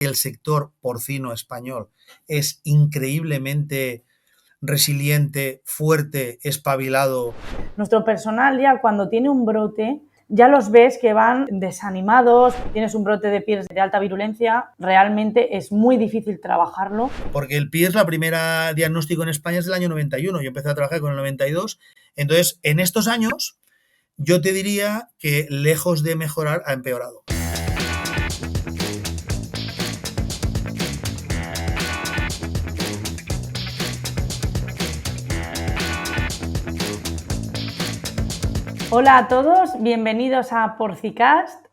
el sector porcino español es increíblemente resiliente, fuerte, espabilado. Nuestro personal ya cuando tiene un brote, ya los ves que van desanimados, tienes un brote de PIRS de alta virulencia, realmente es muy difícil trabajarlo. Porque el PIRS, la primera diagnóstico en España es del año 91, yo empecé a trabajar con el 92, entonces en estos años yo te diría que lejos de mejorar ha empeorado. Hola a todos, bienvenidos a Porcicast.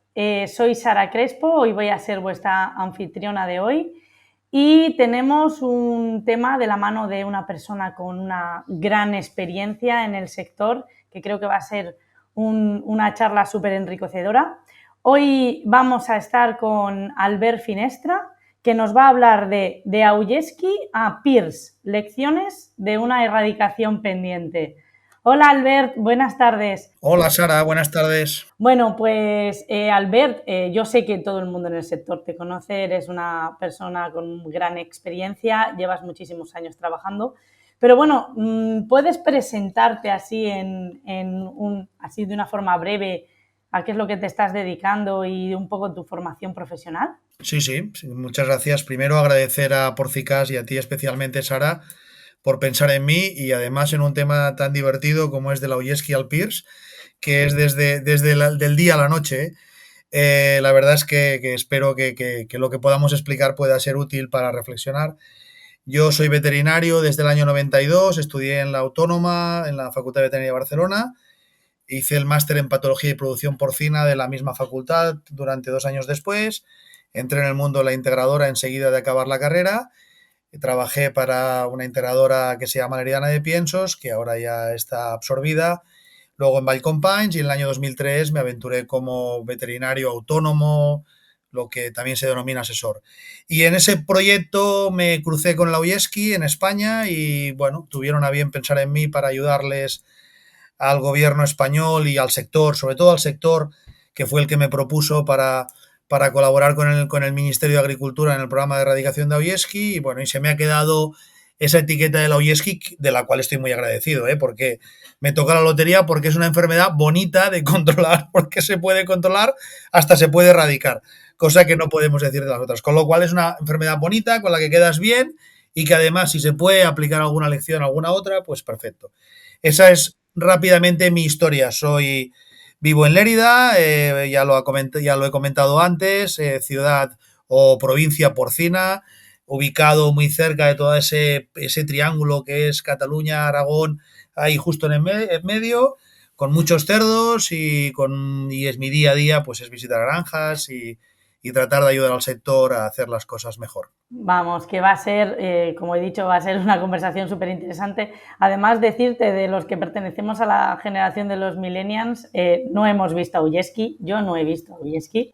Soy Sara Crespo, hoy voy a ser vuestra anfitriona de hoy y tenemos un tema de la mano de una persona con una gran experiencia en el sector que creo que va a ser una charla súper enriquecedora. Hoy vamos a estar con Albert Finestra, que nos va a hablar de Augeski a PIRS, lecciones de una erradicación pendiente. Hola Albert, buenas tardes. Hola Sara, buenas tardes. Bueno, pues Albert, yo sé que todo el mundo en el sector te conoce, eres una persona con gran experiencia, llevas muchísimos años trabajando, pero bueno, ¿puedes presentarte así así de una forma breve a qué es lo que te estás dedicando y un poco tu formación profesional? Sí, muchas gracias. Primero agradecer a Porcicast y a ti especialmente, Sara, por pensar en mí y además en un tema tan divertido como es de la Augeski al PIRS, que es desde del día a la noche. La verdad es que espero que lo que podamos explicar pueda ser útil para reflexionar. Yo soy veterinario desde el año 92, estudié en la Autónoma, en la Facultad de Veterinaria de Barcelona, hice el máster en Patología y Producción Porcina de la misma facultad durante 2 años después, entré en el mundo de la integradora enseguida de acabar la carrera. Trabajé para una integradora que se llama Heredana de Piensos, que ahora ya está absorbida. Luego en Vall Companys y en el año 2003 me aventuré como veterinario autónomo, lo que también se denomina asesor. Y en ese proyecto me crucé con la Augeski en España y bueno, tuvieron a bien pensar en mí para ayudarles al gobierno español y al sector, sobre todo al sector que fue el que me propuso para colaborar con el Ministerio de Agricultura en el programa de erradicación de Augeski y bueno, y se me ha quedado esa etiqueta de la Augeski, de la cual estoy muy agradecido, porque me toca la lotería, porque es una enfermedad bonita de controlar, porque se puede controlar, hasta se puede erradicar, cosa que no podemos decir de las otras, con lo cual es una enfermedad bonita, con la que quedas bien y que además si se puede aplicar alguna lección a alguna otra, pues perfecto. Esa es rápidamente mi historia. Vivo en Lérida, ya lo he comentado antes, ciudad o provincia porcina, ubicado muy cerca de todo ese triángulo que es Cataluña, Aragón, ahí justo en medio, con muchos cerdos y es mi día a día, pues es visitar granjas y tratar de ayudar al sector a hacer las cosas mejor. Vamos, que va a ser, como he dicho, va a ser una conversación súper interesante. Además, decirte, de los que pertenecemos a la generación de los millennials, no hemos visto a Augeski, yo no he visto a Augeski.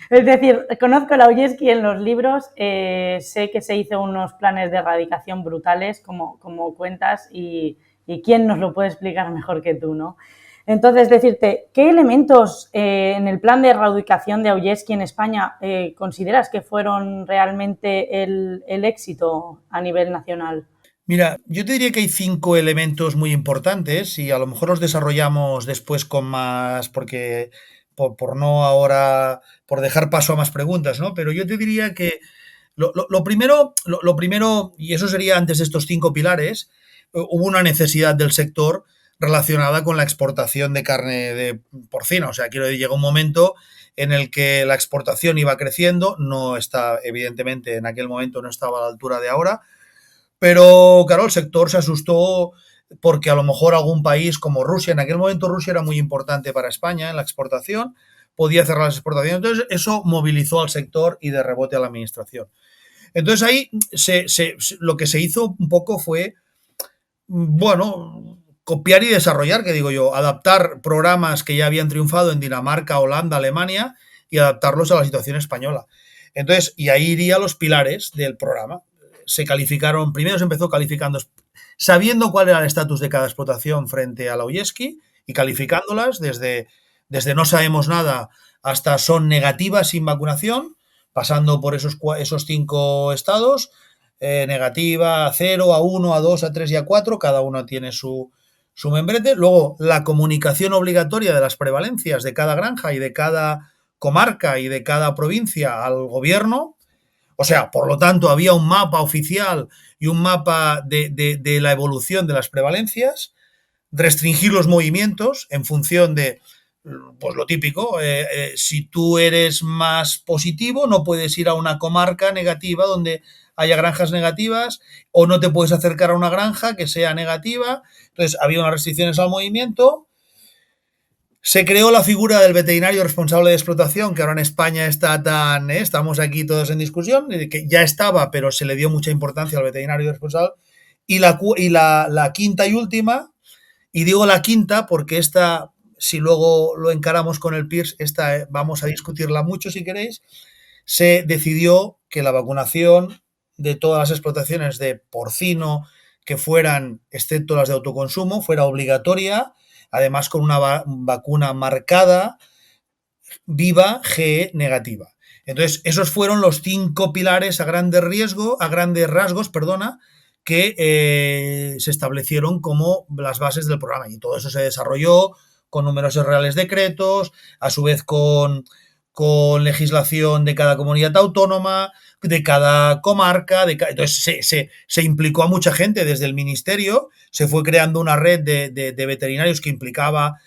Es decir, conozco la Augeski en los libros, sé que se hizo unos planes de erradicación brutales, como cuentas, y quién nos lo puede explicar mejor que tú, ¿no? Entonces, decirte, ¿qué elementos en el plan de erradicación de Augeski en España consideras que fueron realmente el éxito a nivel nacional? Mira, yo te diría que hay 5 elementos muy importantes y a lo mejor los desarrollamos después con más, porque por no ahora, por dejar paso a más preguntas, ¿no? Pero yo te diría que lo primero, y eso sería antes de estos 5 pilares, hubo una necesidad del sector relacionada con la exportación de carne de porcina. O sea, quiero decir, llegó un momento en el que la exportación iba creciendo, no está, evidentemente, en aquel momento no estaba a la altura de ahora, pero claro, el sector se asustó porque a lo mejor algún país como Rusia, en aquel momento Rusia era muy importante para España en la exportación, podía cerrar las exportaciones, entonces eso movilizó al sector y de rebote a la administración. Entonces ahí lo que se hizo un poco fue, bueno, copiar y desarrollar, que digo yo, adaptar programas que ya habían triunfado en Dinamarca, Holanda, Alemania y adaptarlos a la situación española. Entonces, y ahí iría los pilares del programa. Se calificaron, primero se empezó calificando, sabiendo cuál era el estatus de cada explotación frente a la Augeski y calificándolas desde no sabemos nada hasta son negativas sin vacunación, pasando por esos 5 estados, negativa, a 0, a 1, a 2, a 3 y a 4, cada uno tiene su membrete. Luego, la comunicación obligatoria de las prevalencias de cada granja y de cada comarca y de cada provincia al gobierno. O sea, por lo tanto, había un mapa oficial y un mapa de la evolución de las prevalencias, restringir los movimientos en función de, pues lo típico, si tú eres más positivo, no puedes ir a una comarca negativa donde haya granjas negativas, o no te puedes acercar a una granja que sea negativa. Entonces, había unas restricciones al movimiento. Se creó la figura del veterinario responsable de explotación, que ahora en España está tan, estamos aquí todos en discusión, que ya estaba, pero se le dio mucha importancia al veterinario responsable. Y la quinta y última, y digo la quinta porque esta, si luego lo encaramos con el PIRS, esta vamos a discutirla mucho si queréis, se decidió que la vacunación de todas las explotaciones de porcino que fueran, excepto las de autoconsumo, fuera obligatoria, además con una vacuna marcada, viva, GE negativa. Entonces, esos fueron los 5 pilares a grandes rasgos, que se establecieron como las bases del programa. Y todo eso se desarrolló con numerosos reales decretos, a su vez con legislación de cada comunidad autónoma, de cada comarca. Entonces se implicó a mucha gente desde el ministerio, se fue creando una red de veterinarios que implicaba,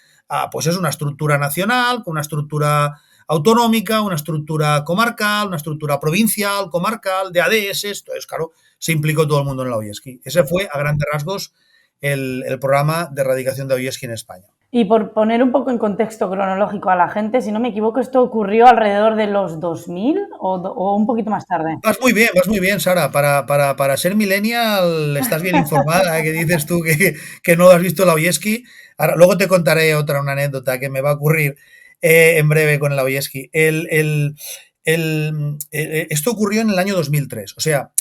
pues es una estructura nacional, una estructura autonómica, una estructura comarcal, una estructura provincial, comarcal, de ADS. Entonces, claro, se implicó todo el mundo en la Oyeski. Ese fue, a grandes rasgos, el programa de erradicación de Oyeski en España. Y por poner un poco en contexto cronológico a la gente, si no me equivoco, esto ocurrió alrededor de los 2000 o un poquito más tarde. Vas muy bien, Sara. Para ser millennial estás bien informada, que dices tú que no has visto la Oyeski. Ahora, luego te contaré una anécdota que me va a ocurrir en breve con la Oyeski. Esto ocurrió en el año 2003. O sea,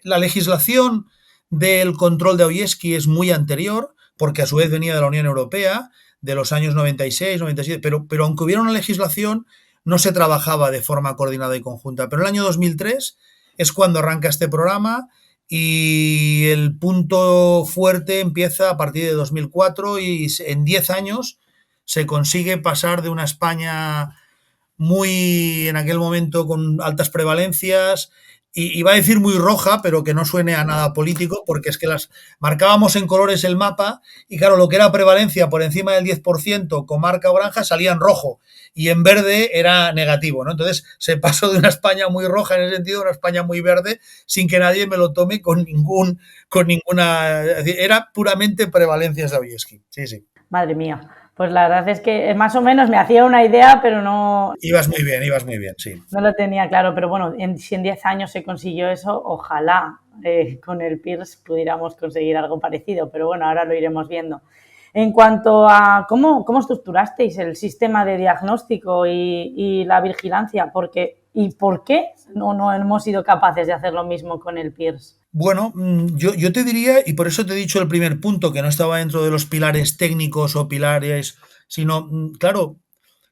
la legislación del control de Oyeski es muy anterior, porque a su vez venía de la Unión Europea, de los años 96, 97, pero aunque hubiera una legislación, no se trabajaba de forma coordinada y conjunta. Pero el año 2003 es cuando arranca este programa, y el punto fuerte empieza a partir de 2004, y en 10 años se consigue pasar de una España muy, en aquel momento, con altas prevalencias, y iba a decir muy roja, pero que no suene a nada político, porque es que las marcábamos en colores el mapa, y claro, lo que era prevalencia por encima del 10%, comarca o granja, salía en rojo, y en verde era negativo, ¿no? Entonces se pasó de una España muy roja en ese sentido a una España muy verde, sin que nadie me lo tome con ninguna... Era puramente prevalencias de Oyeski. Sí, sí. Madre mía. Pues la verdad es que más o menos me hacía una idea, pero no... Ibas muy bien, sí. No lo tenía claro, pero bueno, si en 10 años se consiguió eso, ojalá con el PIRS pudiéramos conseguir algo parecido, pero bueno, ahora lo iremos viendo. En cuanto a cómo estructurasteis el sistema de diagnóstico y la vigilancia, ¿y por qué no hemos sido capaces de hacer lo mismo con el PIRS? Bueno, yo te diría, y por eso te he dicho el primer punto, que no estaba dentro de los pilares técnicos o pilares, sino, claro,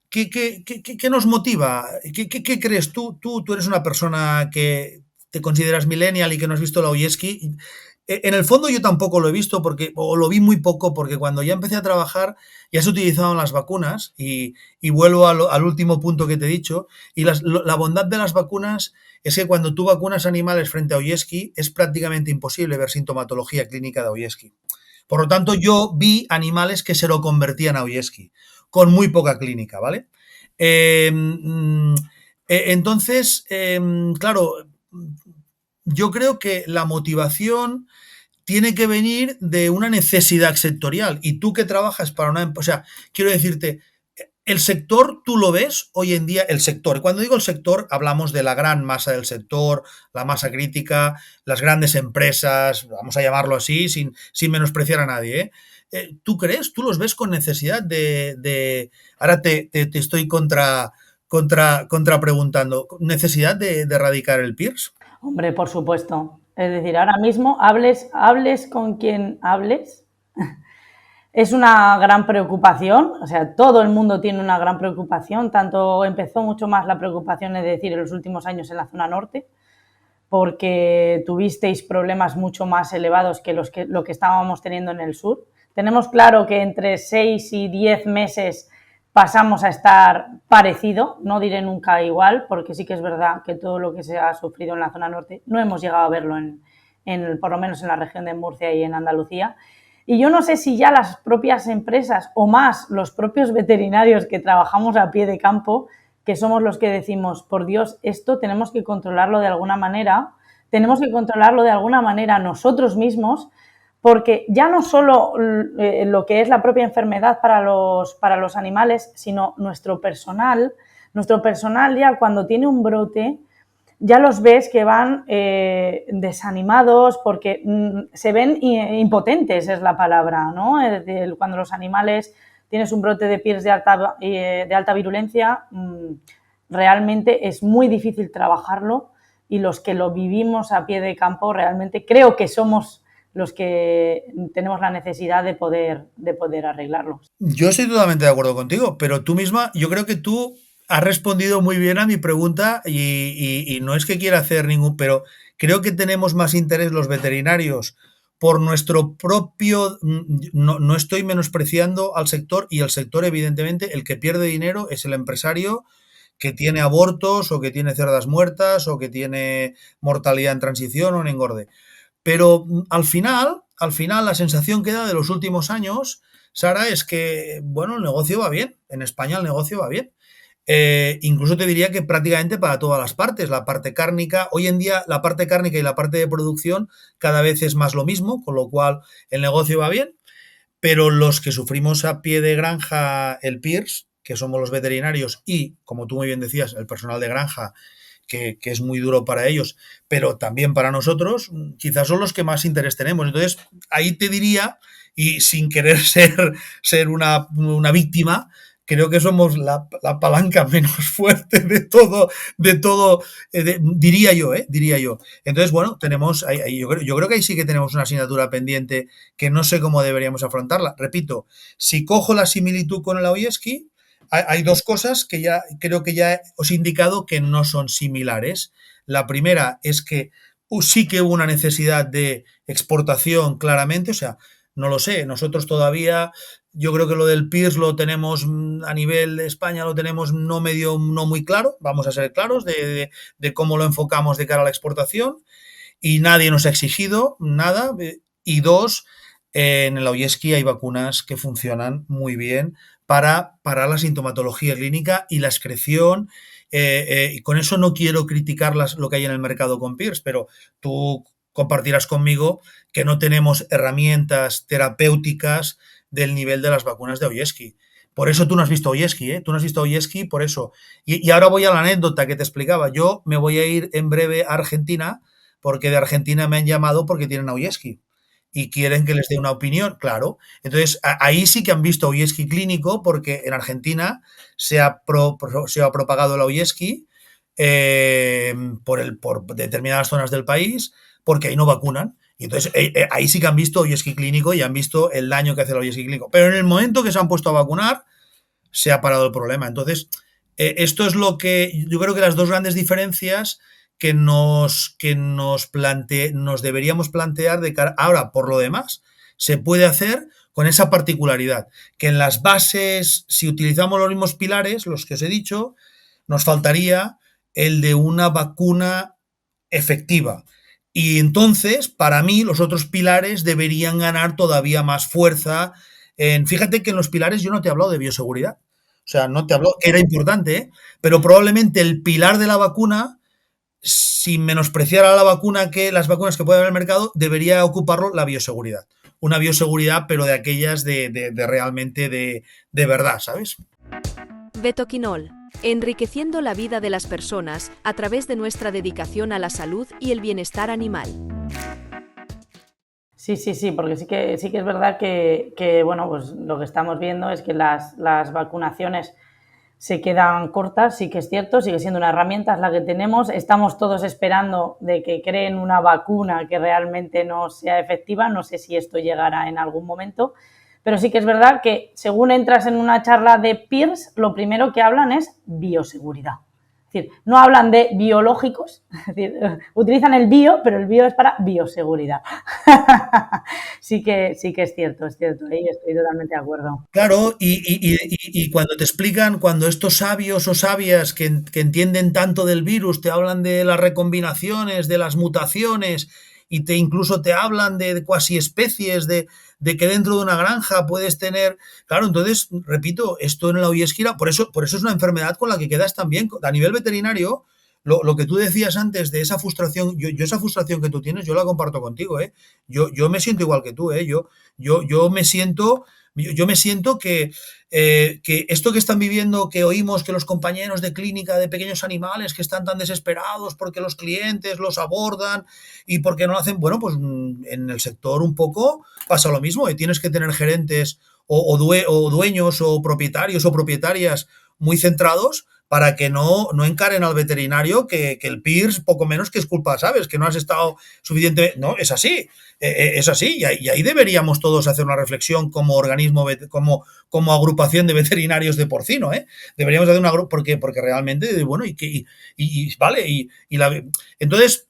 ¿qué nos motiva? ¿Qué crees tú? Tú eres una persona que te consideras millennial y que no has visto la Oyeski. En el fondo yo tampoco lo he visto, o lo vi muy poco, porque cuando ya empecé a trabajar ya se utilizaban las vacunas, y vuelvo al último punto que te he dicho, y la bondad de las vacunas es que cuando tú vacunas animales frente a Oyeski es prácticamente imposible ver sintomatología clínica de Oyeski. Por lo tanto, yo vi animales que se lo convertían a Oyeski, con muy poca clínica, ¿vale? Entonces, claro, yo creo que la motivación tiene que venir de una necesidad sectorial. Y tú que trabajas para una... O sea, quiero decirte, el sector, tú lo ves hoy en día, el sector. Cuando digo el sector, hablamos de la gran masa del sector, la masa crítica, las grandes empresas, vamos a llamarlo así, sin menospreciar a nadie. ¿Tú crees? ¿Tú los ves con necesidad ahora te estoy contra preguntando, necesidad de erradicar el PIRS? Hombre, por supuesto. Es decir, ahora mismo hables con quien hables, Es una gran preocupación, o sea, todo el mundo tiene una gran preocupación, tanto empezó mucho más la preocupación, es decir, en los últimos años en la zona norte, porque tuvisteis problemas mucho más elevados que lo que estábamos teniendo en el sur. Tenemos claro que entre 6 y 10 meses pasamos a estar parecido, no diré nunca igual, porque sí que es verdad que todo lo que se ha sufrido en la zona norte no hemos llegado a verlo por lo menos en la región de Murcia y en Andalucía. Y yo no sé si ya las propias empresas o más los propios veterinarios que trabajamos a pie de campo, que somos los que decimos, por Dios, esto tenemos que controlarlo de alguna manera, tenemos que controlarlo de alguna manera nosotros mismos, porque ya no solo lo que es la propia enfermedad para los animales, sino nuestro personal ya cuando tiene un brote, ya los ves que van desanimados porque se ven impotentes, es la palabra, ¿no? Es decir, cuando los animales tienes un brote de PIRS de alta virulencia, realmente es muy difícil trabajarlo y los que lo vivimos a pie de campo realmente creo que somos los que tenemos la necesidad de poder arreglarlo. Yo estoy totalmente de acuerdo contigo, pero tú misma, yo creo que tú has respondido muy bien a mi pregunta y no es que quiera hacer ningún, pero creo que tenemos más interés los veterinarios por nuestro propio, no estoy menospreciando al sector y el sector evidentemente el que pierde dinero es el empresario que tiene abortos o que tiene cerdas muertas o que tiene mortalidad en transición o en engorde. Pero al final la sensación que da de los últimos años, Sara, es que, bueno, el negocio va bien. En España el negocio va bien. Incluso te diría que prácticamente para todas las partes, la parte cárnica, hoy en día la parte cárnica y la parte de producción cada vez es más lo mismo, con lo cual el negocio va bien, pero los que sufrimos a pie de granja el PIRS, que somos los veterinarios y, como tú muy bien decías, el personal de granja, que es muy duro para ellos, pero también para nosotros, quizás son los que más interés tenemos. Entonces, ahí te diría, y sin querer ser una víctima, creo que somos la palanca menos fuerte de todo diría yo, diría yo. Entonces, bueno, tenemos, yo creo que ahí sí que tenemos una asignatura pendiente que no sé cómo deberíamos afrontarla. Repito, si cojo la similitud con el Aoyeski, hay dos cosas que ya creo que ya os he indicado que no son similares. La primera es que sí que hubo una necesidad de exportación claramente, o sea, no lo sé, nosotros todavía, yo creo que lo del PIRS lo tenemos a nivel de España, lo tenemos no muy claro, vamos a ser claros de cómo lo enfocamos de cara a la exportación y nadie nos ha exigido nada. Y dos, en el Aoyeski hay vacunas que funcionan muy bien para la sintomatología clínica y la excreción. Y con eso no quiero criticar lo que hay en el mercado con PIRS, pero tú compartirás conmigo que no tenemos herramientas terapéuticas del nivel de las vacunas de Aoyeski. Por eso tú no has visto Aoyeski, ¿eh? Tú no has visto Aoyeski por eso. Y ahora voy a la anécdota que te explicaba. Yo me voy a ir en breve a Argentina porque de Argentina me han llamado porque tienen Aoyeski y quieren que les dé una opinión, claro. Entonces, ahí sí que han visto Aoyeski clínico porque en Argentina se ha propagado el Aoyeski por determinadas zonas del país porque ahí no vacunan. Y entonces ahí sí que han visto Aoyeski clínico y han visto el daño que hace el Aoyeski clínico. Pero en el momento que se han puesto a vacunar, se ha parado el problema. Entonces, esto es lo que yo creo que las dos grandes diferencias nos deberíamos plantear de cara. Ahora, por lo demás, se puede hacer con esa particularidad, que en las bases, si utilizamos los mismos pilares, los que os he dicho, nos faltaría el de una vacuna efectiva. Y entonces, para mí, los otros pilares deberían ganar todavía más fuerza. Fíjate que en los pilares yo no te he hablado de bioseguridad. O sea, no te hablo, era importante, ¿eh? Pero probablemente el pilar de la vacuna, sin menospreciar a la vacuna que las vacunas que puede haber en el mercado, debería ocuparlo la bioseguridad. Una bioseguridad, pero de aquellas de realmente de verdad, ¿sabes? Vetoquinol, enriqueciendo la vida de las personas a través de nuestra dedicación a la salud y el bienestar animal. Sí, porque sí que es verdad que bueno, pues lo que estamos viendo es que las vacunaciones se quedan cortas, sí que es cierto, sigue siendo una herramienta, es la que tenemos. Estamos todos esperando de que creen una vacuna que realmente no sea efectiva. No sé si esto llegará en algún momento, Pero sí que es verdad que según entras en una charla de peers, lo primero que hablan es bioseguridad. Es decir, no hablan de biológicos, es decir, utilizan el bio, pero el bio es para bioseguridad. sí que es cierto, ahí estoy totalmente de acuerdo. Claro, y cuando te explican, cuando estos sabios o sabias que entienden tanto del virus te hablan de las recombinaciones, de las mutaciones, y incluso te hablan de cuasi especies, de que dentro de una granja puedes tener. Claro, entonces, repito, esto en la Oyesquira, por eso es una enfermedad con la que quedas también. A nivel veterinario, lo que tú decías antes de esa frustración, yo esa frustración que tú tienes, yo la comparto contigo, ¿eh? Yo me siento igual que tú, ¿eh? Yo me siento. Yo me siento que esto que están viviendo, que oímos que los compañeros de clínica de pequeños animales que están tan desesperados porque los clientes los abordan y porque no hacen, bueno, pues en el sector un poco pasa lo mismo, y tienes que tener gerentes o dueños o propietarios o propietarias muy centrados para que no encaren al veterinario que el PIRS poco menos que es culpa, ¿sabes? Que no has estado suficiente. No, es así. Es así, y ahí deberíamos todos hacer una reflexión como organismo, como agrupación de veterinarios de porcino, ¿eh? Deberíamos hacer una porque realmente, bueno, vale, entonces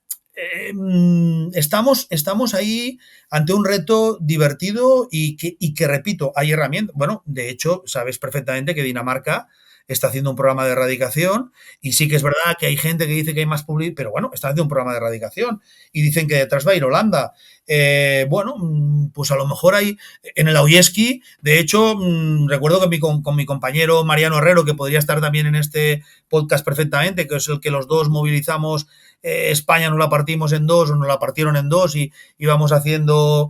estamos ahí ante un reto divertido y que repito, hay herramientas. Bueno, de hecho, sabes perfectamente que Dinamarca está haciendo un programa de erradicación, y sí que es verdad que hay gente que dice que hay más publicidad, pero bueno, está haciendo un programa de erradicación y dicen que detrás va a ir Holanda. Bueno, pues a lo mejor hay en el Auyeski, de hecho, recuerdo que con mi compañero Mariano Herrero, que podría estar también en este podcast perfectamente, que es el que los dos movilizamos, España nos la partimos en dos, o nos la partieron en dos, y íbamos haciendo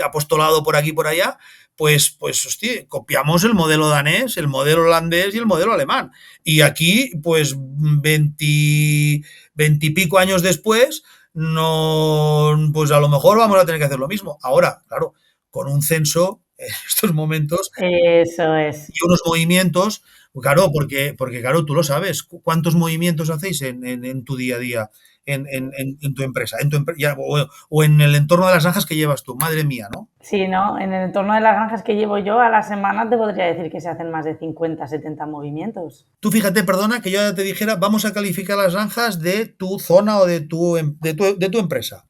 apostolado por aquí y por allá. Pues, hostia, copiamos el modelo danés, el modelo holandés y el modelo alemán. Y aquí, pues, 20 y pico años después, no, pues a lo mejor vamos a tener que hacer lo mismo. Ahora, claro, con un censo en estos momentos Eso es. y unos movimientos, claro, porque claro, tú lo sabes, ¿cuántos movimientos hacéis en tu día a día, en tu empresa, o en el entorno de las granjas que llevas tú? Madre mía, ¿no? Sí, ¿no? En el entorno de las granjas que llevo yo, a la semana te podría decir que se hacen más de 50, 70 movimientos. Tú fíjate, perdona, que yo te dijera, vamos a calificar las granjas de tu zona o de tu empresa.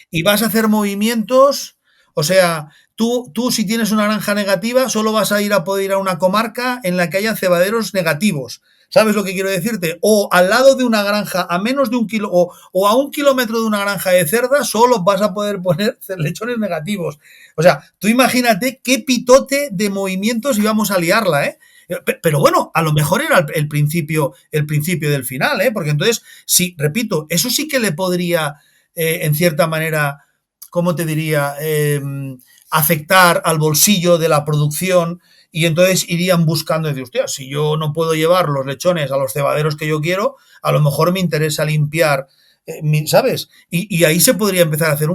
Y vas a hacer movimientos, o sea, tú si tienes una granja negativa, solo vas a poder ir a una comarca en la que haya cebaderos negativos. ¿Sabes lo que quiero decirte? O al lado de una granja, a menos de 1 kilo, o a 1 kilómetro de una granja de cerdas, solo vas a poder poner lechones negativos. O sea, tú imagínate qué pitote de movimientos íbamos a liarla, ¿eh? Pero bueno, a lo mejor era el principio del final, ¿eh? Porque entonces, sí, repito, eso sí que le podría, en cierta manera, ¿cómo te diría? Afectar al bolsillo de la producción, y entonces irían buscando, decir, hostia, si yo no puedo llevar los lechones a los cebaderos que yo quiero, a lo mejor me interesa limpiar, ¿sabes? Y ahí se podría empezar a hacer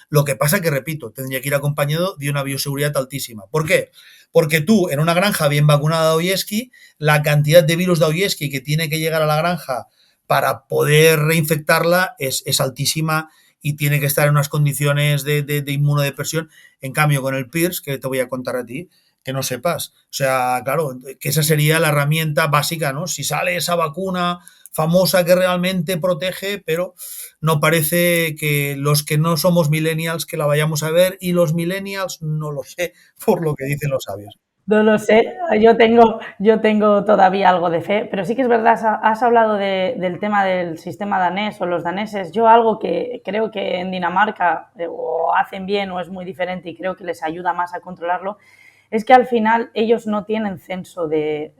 lo que pasa que, repito, tendría que ir acompañado de una bioseguridad altísima. ¿Por qué? Porque tú, en una granja bien vacunada de Oyesky, la cantidad de virus de Oyesky que tiene que llegar a la granja para poder reinfectarla es altísima, y tiene que estar en unas condiciones de inmunodepresión. En cambio, con el PIRS, que te voy a contar a ti, que no sepas. O sea, claro, que esa sería la herramienta básica, ¿no? Si sale esa vacuna famosa que realmente protege, pero no parece que los que no somos millennials que la vayamos a ver, y los millennials no lo sé, por lo que dicen los sabios. No lo sé, yo tengo todavía algo de fe, pero sí que es verdad, has hablado del tema del sistema danés o los daneses. Yo algo que creo que en Dinamarca o hacen bien o es muy diferente y creo que les ayuda más a controlarlo, es que al final ellos no tienen censo de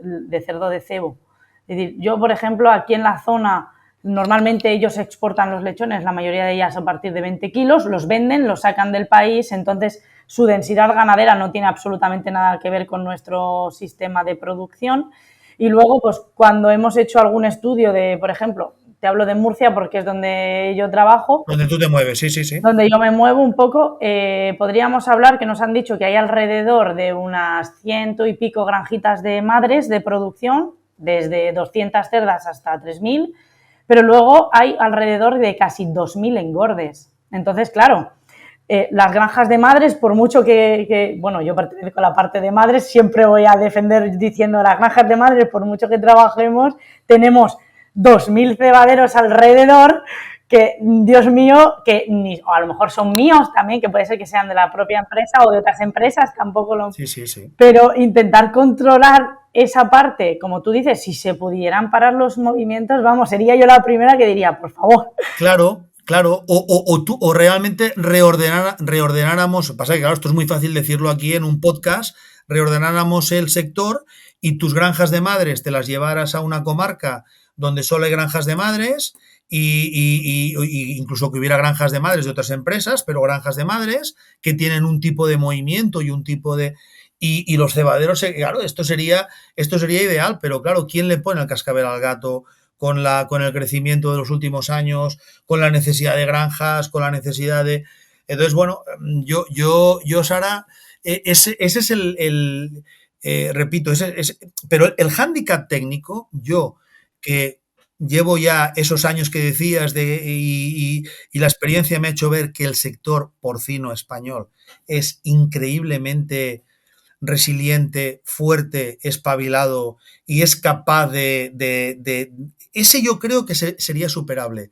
cerdo de cebo. Es decir, yo, por ejemplo, aquí en la zona, normalmente ellos exportan los lechones, la mayoría de ellas a partir de 20 kilos, los venden, los sacan del país, entonces su densidad ganadera no tiene absolutamente nada que ver con nuestro sistema de producción. Y luego, pues cuando hemos hecho algún estudio de, por ejemplo, te hablo de Murcia porque es donde yo trabajo. Donde tú te mueves, sí, sí, sí. Donde yo me muevo un poco, podríamos hablar que nos han dicho que hay alrededor de unas 100 y pico granjitas de madres de producción, desde 200 cerdas hasta 3.000, pero luego hay alrededor de casi 2.000 engordes. Entonces, claro, Las granjas de madres, por mucho bueno, yo pertenezco a la parte de madres, siempre voy a defender diciendo las granjas de madres, por mucho que trabajemos, tenemos 2.000 cebaderos alrededor que, Dios mío, o a lo mejor son míos también, que puede ser que sean de la propia empresa o de otras empresas, tampoco lo... Sí, sí, sí. Pero intentar controlar esa parte, como tú dices, si se pudieran parar los movimientos, vamos, sería yo la primera que diría, por favor. Claro, claro, o realmente reordenáramos, pasa que claro, esto es muy fácil decirlo aquí en un podcast, reordenáramos el sector y tus granjas de madres te las llevaras a una comarca donde solo hay granjas de madres y incluso que hubiera granjas de madres de otras empresas, pero granjas de madres que tienen un tipo de movimiento y un tipo de... Y los cebaderos, claro, esto sería ideal, pero claro, ¿quién le pone el cascabel al gato con el crecimiento de los últimos años, con la necesidad de granjas, con la necesidad de... Entonces, bueno, yo Sara, ese es repito, pero el hándicap técnico, yo que llevo ya esos años que decías y la experiencia me ha hecho ver que el sector porcino español es increíblemente resiliente, fuerte, espabilado y es capaz ese yo creo que sería superable.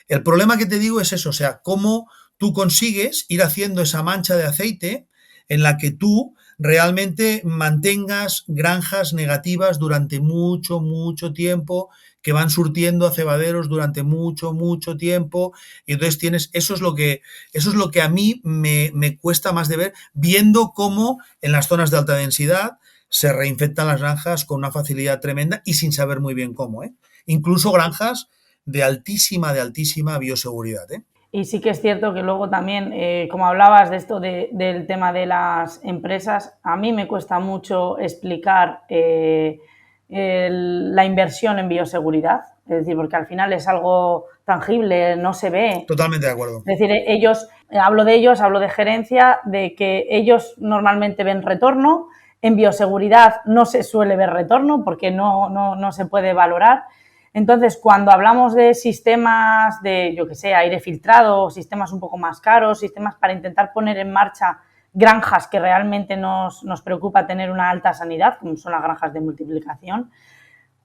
El problema que te digo es eso, o sea, cómo tú consigues ir haciendo esa mancha de aceite en la que tú realmente mantengas granjas negativas durante mucho, mucho tiempo, que van surtiendo a cebaderos durante mucho, mucho tiempo, y entonces eso es lo que a mí me cuesta más de ver, viendo cómo en las zonas de alta densidad se reinfectan las granjas con una facilidad tremenda y sin saber muy bien cómo, ¿eh? Incluso granjas de altísima bioseguridad, ¿eh? Y sí que es cierto que luego también, como hablabas de esto del tema de las empresas, a mí me cuesta mucho explicar la inversión en bioseguridad, es decir, porque al final es algo tangible, no se ve. Totalmente de acuerdo. Es decir, hablo de gerencia, de que ellos normalmente ven retorno, en bioseguridad no se suele ver retorno porque no se puede valorar. Entonces, cuando hablamos de sistemas de, yo que sé, aire filtrado, sistemas un poco más caros, sistemas para intentar poner en marcha granjas que realmente nos preocupa tener una alta sanidad, como son las granjas de multiplicación,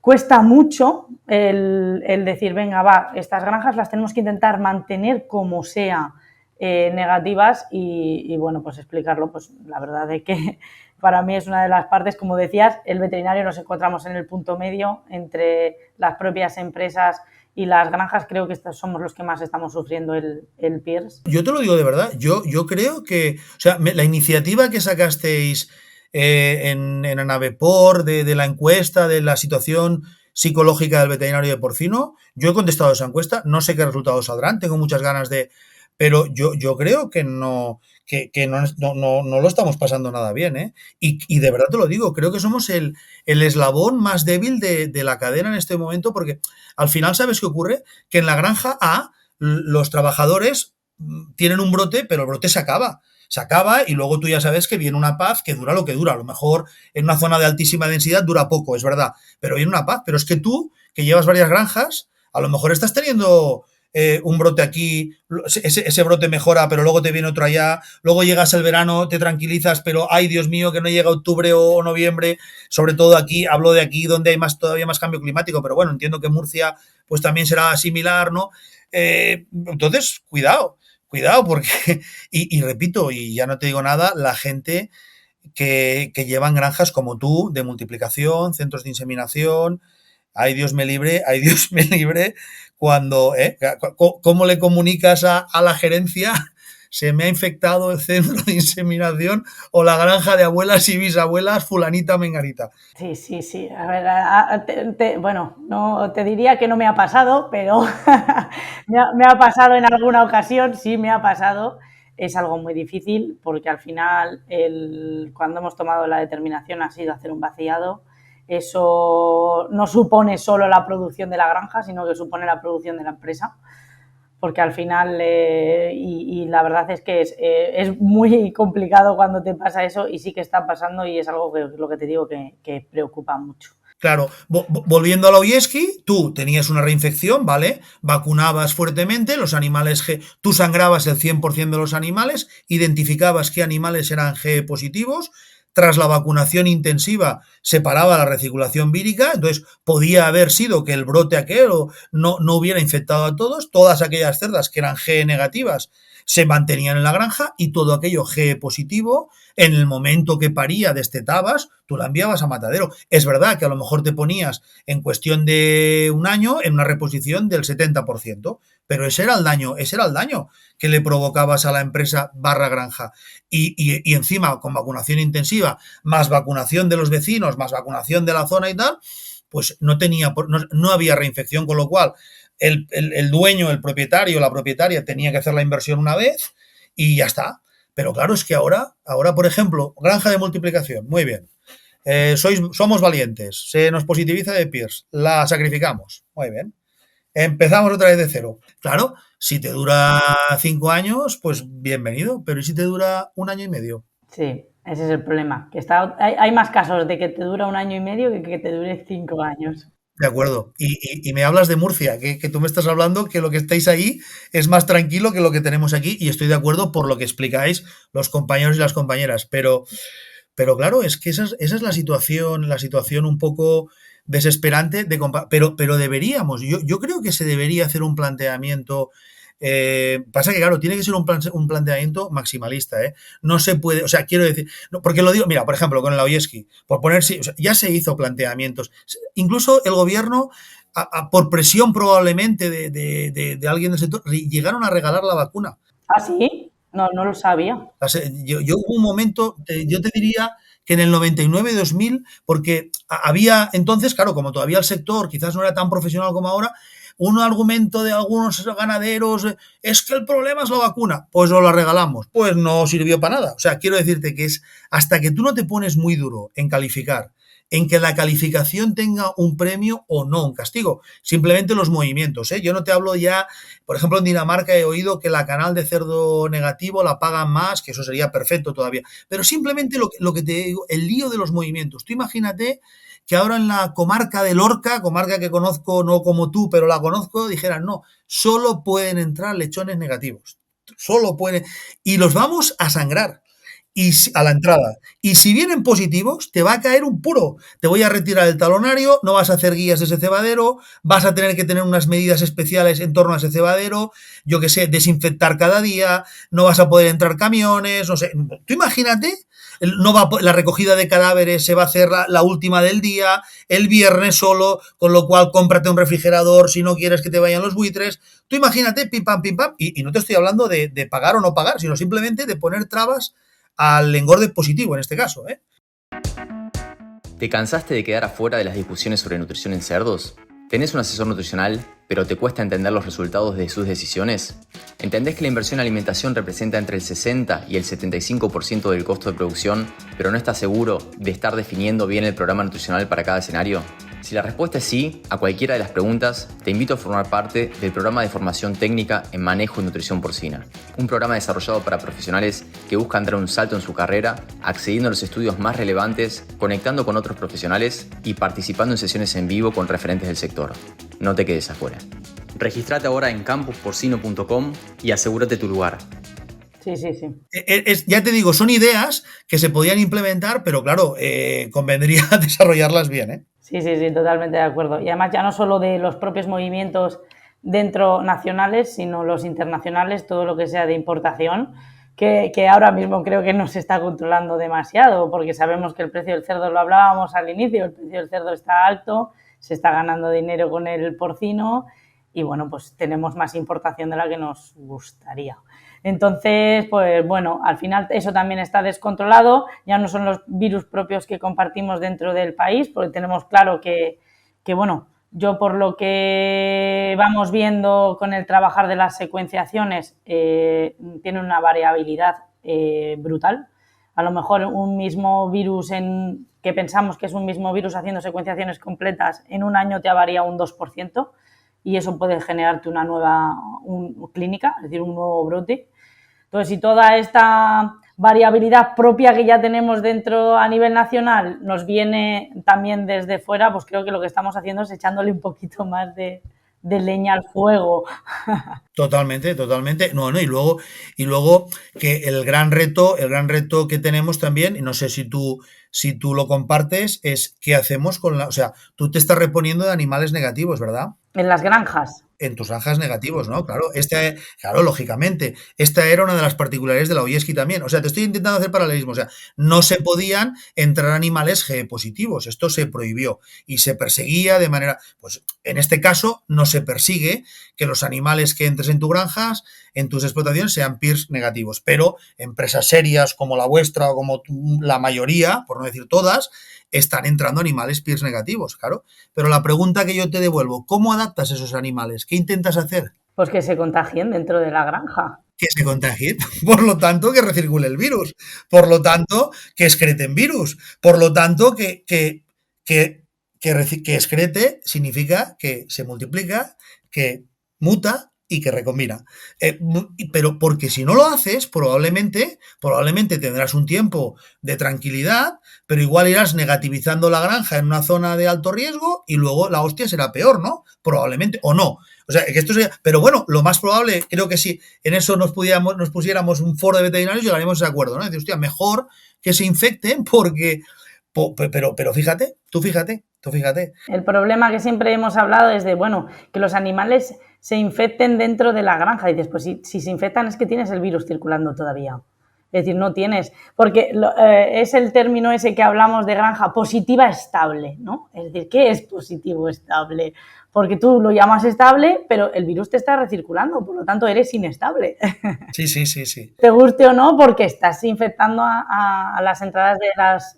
cuesta mucho el decir, venga, va, estas granjas las tenemos que intentar mantener como sea negativas y, bueno, pues explicarlo, pues la verdad es que para mí es una de las partes, como decías, el veterinario nos encontramos en el punto medio entre las propias empresas y las granjas, creo que estos somos los que más estamos sufriendo el PIRS. Yo te lo digo de verdad, yo creo que, o sea, la iniciativa que sacasteis en Anavepor, de la encuesta, de la situación psicológica del veterinario de porcino, yo he contestado esa encuesta, no sé qué resultados saldrán, tengo muchas ganas pero yo creo que no lo estamos pasando nada bien, ¿eh? Y de verdad te lo digo, creo que somos el eslabón más débil de la cadena en este momento, porque al final, ¿sabes qué ocurre? Que en la granja A los trabajadores tienen un brote, pero el brote se acaba y luego tú ya sabes que viene una paz que dura lo que dura. A lo mejor en una zona de altísima densidad dura poco, es verdad, pero viene una paz. Pero es que tú, que llevas varias granjas, a lo mejor estás teniendo un brote aquí, ese brote mejora, pero luego te viene otro allá, luego llegas el verano, te tranquilizas, pero ay, Dios mío, que no llega octubre o noviembre, sobre todo aquí, hablo de aquí donde hay todavía más cambio climático, pero bueno, entiendo que Murcia pues también será similar, ¿no? Entonces, cuidado, porque, y repito, y ya no te digo nada, la gente que llevan granjas como tú, de multiplicación, centros de inseminación, ay Dios me libre, cuando, ¿cómo le comunicas a la gerencia? Se me ha infectado el centro de inseminación o la granja de abuelas y bisabuelas fulanita menganita. Sí. A ver, bueno, no te diría que no me ha pasado, pero me ha pasado en alguna ocasión, sí me ha pasado. Es algo muy difícil porque al final cuando hemos tomado la determinación ha sido hacer un vaciado. Eso no supone solo la producción de la granja, sino que supone la producción de la empresa. Porque al final, y la verdad es que es muy complicado cuando te pasa eso y sí que está pasando y es algo que, lo que te digo, que preocupa mucho. Claro, volviendo a la Oyeski, tú tenías una reinfección, ¿vale? Vacunabas fuertemente, los animales, tú sangrabas el 100% de los animales, identificabas qué animales eran G positivos, tras la vacunación intensiva se paraba la recirculación vírica, entonces podía haber sido que el brote aquel no hubiera infectado a todos, todas aquellas cerdas que eran G negativas se mantenían en la granja y todo aquello G positivo, en el momento que paría, destetabas, tú la enviabas a matadero. Es verdad que a lo mejor te ponías en cuestión de un año en una reposición del 70%, pero ese era el daño que le provocabas a la empresa barra granja. Y encima, con vacunación intensiva, más vacunación de los vecinos, más vacunación de la zona y tal, pues no había reinfección, con lo cual el dueño, el propietario, la propietaria tenía que hacer la inversión una vez y ya está. Pero claro, es que ahora, por ejemplo, granja de multiplicación, muy bien. Somos valientes, se nos positiviza de Pierce, la sacrificamos, muy bien. Empezamos otra vez de cero. Claro, si te dura 5 años, pues bienvenido, pero ¿y si te dura un año y medio? Sí, ese es el problema. Que hay más casos de que te dura un año y medio que te dure 5 años. De acuerdo. Y me hablas de Murcia, que tú me estás hablando que lo que estáis ahí es más tranquilo que lo que tenemos aquí, y estoy de acuerdo por lo que explicáis los compañeros y las compañeras, pero claro, es que esa es la situación un poco desesperante, pero deberíamos, yo creo que se debería hacer un planteamiento. Pasa que, claro, tiene que ser un planteamiento maximalista, ¿eh? No se puede, o sea, quiero decir, no, porque lo digo, mira, por ejemplo, con el Oyeski, por poner, o sea, ya se hizo planteamientos, incluso el gobierno, por presión probablemente de alguien del sector, llegaron a regalar la vacuna. ¿Ah, sí? No, no lo sabía. Yo hubo un momento, yo te diría que en el 99-2000, porque había entonces, claro, como todavía el sector quizás no era tan profesional como ahora, un argumento de algunos ganaderos es que el problema es la vacuna, pues os la regalamos, pues no sirvió para nada. O sea, quiero decirte que es hasta que tú no te pones muy duro en calificar, en que la calificación tenga un premio o no un castigo, simplemente los movimientos, ¿eh? Yo no te hablo ya, por ejemplo, en Dinamarca he oído que la canal de cerdo negativo la pagan más, que eso sería perfecto todavía, pero simplemente lo que te digo, el lío de los movimientos. Tú imagínate que ahora en la comarca de Lorca, comarca que conozco no como tú, pero la conozco, dijeran, no, solo pueden entrar lechones negativos, solo pueden, y los vamos a sangrar y a la entrada. Y si vienen positivos, te va a caer un puro. Te voy a retirar el talonario, no vas a hacer guías de ese cebadero, vas a tener que tener unas medidas especiales en torno a ese cebadero, yo que sé, desinfectar cada día, no vas a poder entrar camiones, no sé. Tú imagínate, la recogida de cadáveres se va a hacer la última del día, el viernes solo, con lo cual cómprate un refrigerador si no quieres que te vayan los buitres. Tú imagínate, pim pam, y no te estoy hablando de pagar o no pagar, sino simplemente de poner trabas al engorde positivo en este caso, ¿eh? ¿Te cansaste de quedar afuera de las discusiones sobre nutrición en cerdos? ¿Tenés un asesor nutricional, pero te cuesta entender los resultados de sus decisiones? ¿Entendés que la inversión en alimentación representa entre el 60 y el 75% del costo de producción, pero no estás seguro de estar definiendo bien el programa nutricional para cada escenario? Si la respuesta es sí a cualquiera de las preguntas, te invito a formar parte del programa de formación técnica en manejo y nutrición porcina. Un programa desarrollado para profesionales que buscan dar un salto en su carrera, accediendo a los estudios más relevantes, conectando con otros profesionales y participando en sesiones en vivo con referentes del sector. No te quedes afuera. Regístrate ahora en campusporcino.com y asegúrate tu lugar. Sí. Ya te digo, son ideas que se podían implementar, pero claro, convendría desarrollarlas bien, ¿eh? Sí, totalmente de acuerdo. Y además ya no solo de los propios movimientos dentro nacionales, sino los internacionales, todo lo que sea de importación, que ahora mismo creo que no se está controlando demasiado, porque sabemos que el precio del cerdo, lo hablábamos al inicio, el precio del cerdo está alto, se está ganando dinero con el porcino y bueno, pues tenemos más importación de la que nos gustaría. Entonces, pues bueno, al final eso también está descontrolado, ya no son los virus propios que compartimos dentro del país, porque tenemos claro que bueno, yo por lo que vamos viendo con el trabajar de las secuenciaciones, tiene una variabilidad brutal. A lo mejor un mismo virus que pensamos que es un mismo virus haciendo secuenciaciones completas, en un año te varía un 2%, y eso puede generarte una nueva clínica, es decir, un nuevo brote. Entonces, si toda esta variabilidad propia que ya tenemos dentro a nivel nacional nos viene también desde fuera, pues creo que lo que estamos haciendo es echándole un poquito más de leña al fuego. Totalmente, totalmente. No, y luego que el gran reto que tenemos también, y no sé si tú lo compartes, es qué hacemos o sea, tú te estás reponiendo de animales negativos, ¿verdad? En las granjas. En tus granjas negativos, ¿no? Claro, claro, lógicamente. Esta era una de las particularidades de la Oyeski también. O sea, te estoy intentando hacer paralelismo. O sea, no se podían entrar animales G positivos. Esto se prohibió y se perseguía de manera. Pues en este caso, no se persigue que los animales que entres en tus granjas, en tus explotaciones, sean PIRS negativos. Pero empresas serias como la vuestra o como la mayoría, por no decir todas, están entrando animales PIRS negativos, claro. Pero la pregunta que yo te devuelvo, ¿cómo adaptas esos animales? ¿Qué intentas hacer? Pues que se contagien dentro de la granja. Que se contagien, por lo tanto, que recircule el virus, por lo tanto, que excreten virus, por lo tanto, que excrete significa que se multiplica, que muta y que recombina. Pero porque si no lo haces, probablemente tendrás un tiempo de tranquilidad, pero igual irás negativizando la granja en una zona de alto riesgo y luego la hostia será peor, ¿no? Probablemente, o no. O sea, que esto sería, pero bueno, lo más probable, creo que si en eso nos pusiéramos un foro de veterinarios, llegaríamos de acuerdo, ¿no? Es decir, hostia, mejor que se infecten porque, pero fíjate, tú fíjate. El problema que siempre hemos hablado es de, bueno, que los animales se infecten dentro de la granja. Y dices, pues si se infectan es que tienes el virus circulando todavía. Es decir, no tienes, porque es el término ese que hablamos de granja positiva estable, ¿no? Es decir, ¿qué es positivo estable? Porque tú lo llamas estable, pero el virus te está recirculando, por lo tanto eres inestable. Sí. Te guste o no, porque estás infectando a las entradas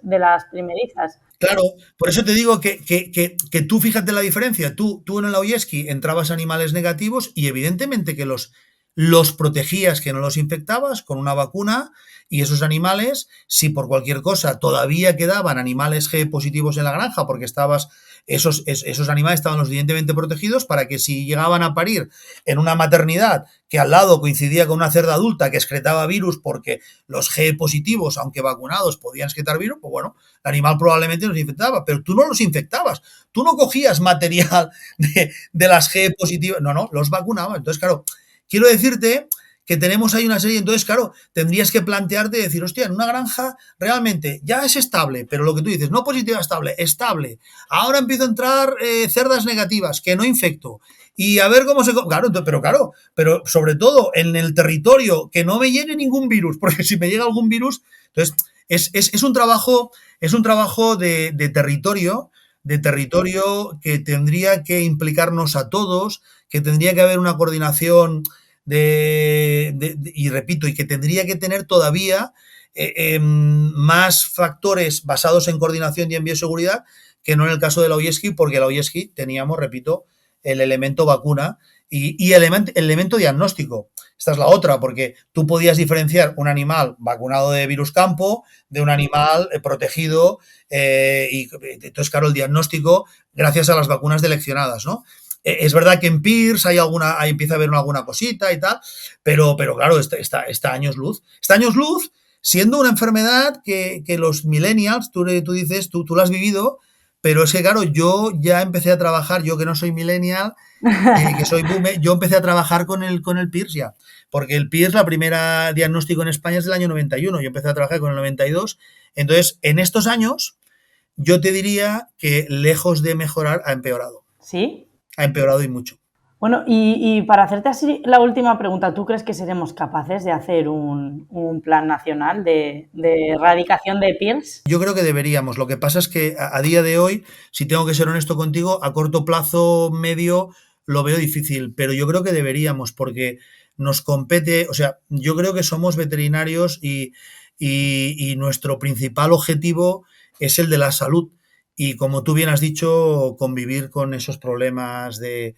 de las primerizas. Claro, por eso te digo que tú fíjate la diferencia. Tú en el Oyeski entrabas animales negativos y evidentemente que los protegías, que no los infectabas con una vacuna, y esos animales, si por cualquier cosa todavía quedaban animales G positivos en la granja, porque esos animales estaban lo suficientemente protegidos para que si llegaban a parir en una maternidad que al lado coincidía con una cerda adulta que excretaba virus, porque los G positivos, aunque vacunados, podían excretar virus, pues bueno, el animal probablemente los infectaba, pero tú no los infectabas, tú no cogías material de las G positivas, no, los vacunabas. Entonces, claro, quiero decirte que tenemos ahí una serie, entonces, claro, tendrías que plantearte y decir, hostia, en una granja realmente ya es estable, pero lo que tú dices, no positiva estable. Ahora empiezo a entrar cerdas negativas, que no infecto. Y a ver cómo se... pero sobre todo en el territorio, que no me llegue ningún virus, porque si me llega algún virus, entonces es un trabajo de territorio que tendría que implicarnos a todos, que tendría que haber una coordinación y repito, y que tendría que tener todavía más factores basados en coordinación y en bioseguridad que no en el caso de la Oyeski, porque la Oyeski teníamos, repito, el elemento vacuna y el elemento diagnóstico. Esta es la otra, porque tú podías diferenciar un animal vacunado de virus campo de un animal protegido y entonces, claro, el diagnóstico gracias a las vacunas seleccionadas, ¿no? Es verdad que en PIRS ahí empieza a haber alguna cosita y tal, pero claro, está años luz. Está años luz siendo una enfermedad que los millennials, tú dices, tú lo has vivido, pero es que claro, yo ya empecé a trabajar, yo que no soy millennial, que soy boomer, yo empecé a trabajar con el PIRS ya, porque el PIRS, la primera diagnóstico en España es del año 91, yo empecé a trabajar con el 92, entonces en estos años yo te diría que lejos de mejorar ha empeorado. ¿Sí? Ha empeorado y mucho. Bueno, y para hacerte así la última pregunta, ¿tú crees que seremos capaces de hacer un plan nacional de erradicación de PIRS? Yo creo que deberíamos. Lo que pasa es que a día de hoy, si tengo que ser honesto contigo, a corto plazo, medio, lo veo difícil, pero yo creo que deberíamos porque nos compete, o sea, yo creo que somos veterinarios y nuestro principal objetivo es el de la salud. Y como tú bien has dicho, convivir con esos problemas de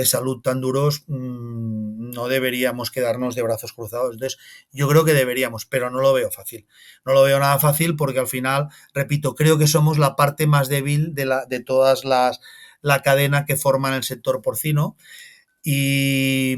salud tan duros, no deberíamos quedarnos de brazos cruzados. Entonces, yo creo que deberíamos, pero no lo veo fácil. No lo veo nada fácil porque al final, repito, creo que somos la parte más débil de todas la cadena que forman el sector porcino y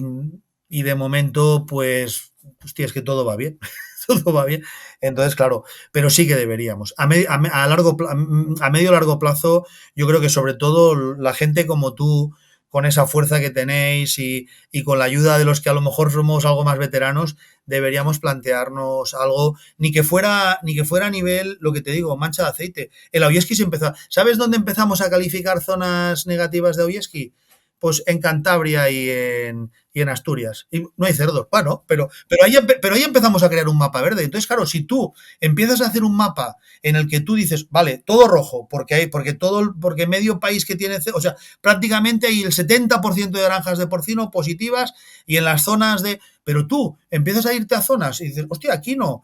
de momento, pues, hostia, es que todo va bien. todo va bien. Entonces, claro, pero sí que deberíamos. A medio largo plazo, yo creo que sobre todo la gente como tú, con esa fuerza que tenéis y con la ayuda de los que a lo mejor somos algo más veteranos, deberíamos plantearnos algo, ni que fuera a nivel, lo que te digo, mancha de aceite. El Aoyeski se empezó. ¿Sabes dónde empezamos a calificar zonas negativas de Aoyeski? Pues en Cantabria y en Asturias. Y no hay cerdos, bueno, pero ahí empezamos a crear un mapa verde. Entonces, claro, si tú empiezas a hacer un mapa en el que tú dices, vale, todo rojo, porque medio país que tiene, o sea, prácticamente hay el 70% de granjas de porcino positivas y en las zonas de... Pero tú empiezas a irte a zonas y dices, hostia, aquí no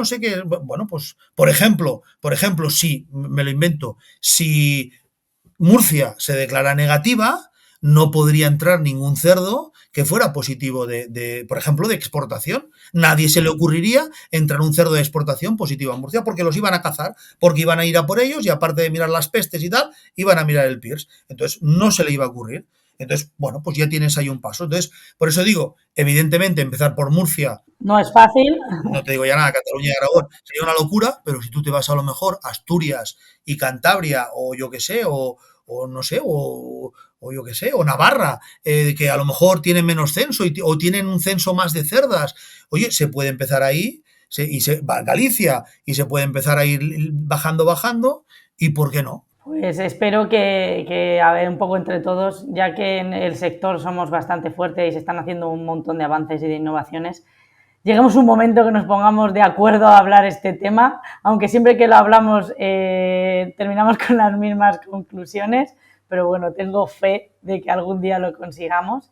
sé qué... Bueno, pues, por ejemplo, si, me lo invento, si Murcia se declara negativa, no podría entrar ningún cerdo que fuera positivo por ejemplo, de exportación. Nadie se le ocurriría entrar un cerdo de exportación positivo a Murcia porque los iban a cazar, porque iban a ir a por ellos y aparte de mirar las pestes y tal, iban a mirar el PIRS. Entonces, no se le iba a ocurrir. Entonces, bueno, pues ya tienes ahí un paso. Entonces, por eso digo, evidentemente, empezar por Murcia, No es fácil. no te digo ya nada, Cataluña y Aragón, sería una locura, pero si tú te vas a lo mejor a Asturias y Cantabria, o yo qué sé, o no sé, o yo qué sé, o Navarra, que a lo mejor tienen menos censo o tienen un censo más de cerdas, oye, se puede empezar ahí, va a Galicia, y se puede empezar a ir bajando, y ¿por qué no? Pues espero que a ver, un poco entre todos, ya que en el sector somos bastante fuertes y se están haciendo un montón de avances y de innovaciones, lleguemos un momento que nos pongamos de acuerdo a hablar este tema, aunque siempre que lo hablamos terminamos con las mismas conclusiones, pero bueno, tengo fe de que algún día lo consigamos.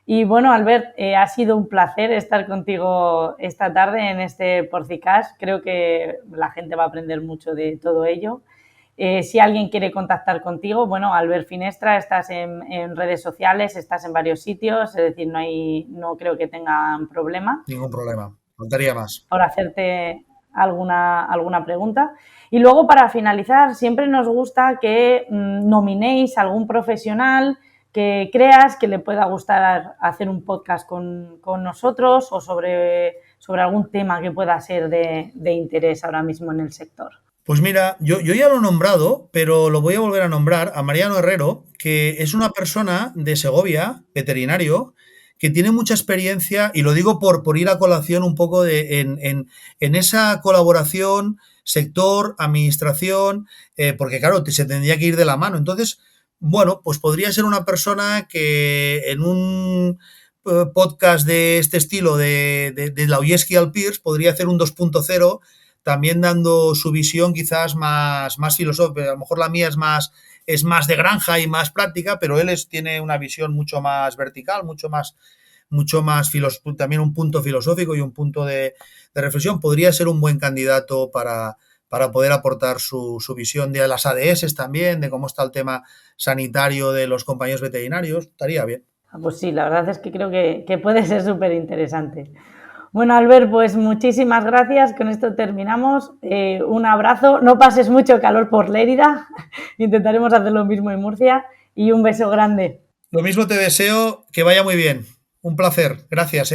Y bueno, Albert, ha sido un placer estar contigo esta tarde en este Porcicast. Creo que la gente va a aprender mucho de todo ello. Si alguien quiere contactar contigo, bueno, Albert Finestra, estás en redes sociales, estás en varios sitios, es decir, no creo que tengan problema. Ningún problema, faltaría más. Por hacerte alguna pregunta. Y luego, para finalizar, siempre nos gusta que nominéis a algún profesional que creas que le pueda gustar hacer un podcast con nosotros o sobre algún tema que pueda ser de interés ahora mismo en el sector. Pues mira, yo ya lo he nombrado, pero lo voy a volver a nombrar a Mariano Herrero, que es una persona de Segovia, veterinario, que tiene mucha experiencia, y lo digo por ir a colación un poco en esa colaboración, sector, administración, porque claro, se tendría que ir de la mano. Entonces, bueno, pues podría ser una persona que en un podcast de este estilo, de la Aoyeski al PIRS, podría hacer un 2.0, también dando su visión quizás más filosófica. A lo mejor la mía es más de granja y más práctica, pero él tiene una visión mucho más vertical, mucho más también un punto filosófico y un punto de reflexión. Podría ser un buen candidato para poder aportar su visión de las ADS también, de cómo está el tema sanitario de los compañeros veterinarios. Estaría bien. Pues sí, la verdad es que creo que puede ser súper interesante. Bueno, Albert, pues muchísimas gracias. Con esto terminamos. Un abrazo. No pases mucho calor por Lérida. Intentaremos hacer lo mismo en Murcia. Y un beso grande. Lo mismo te deseo, que vaya muy bien. Un placer. Gracias,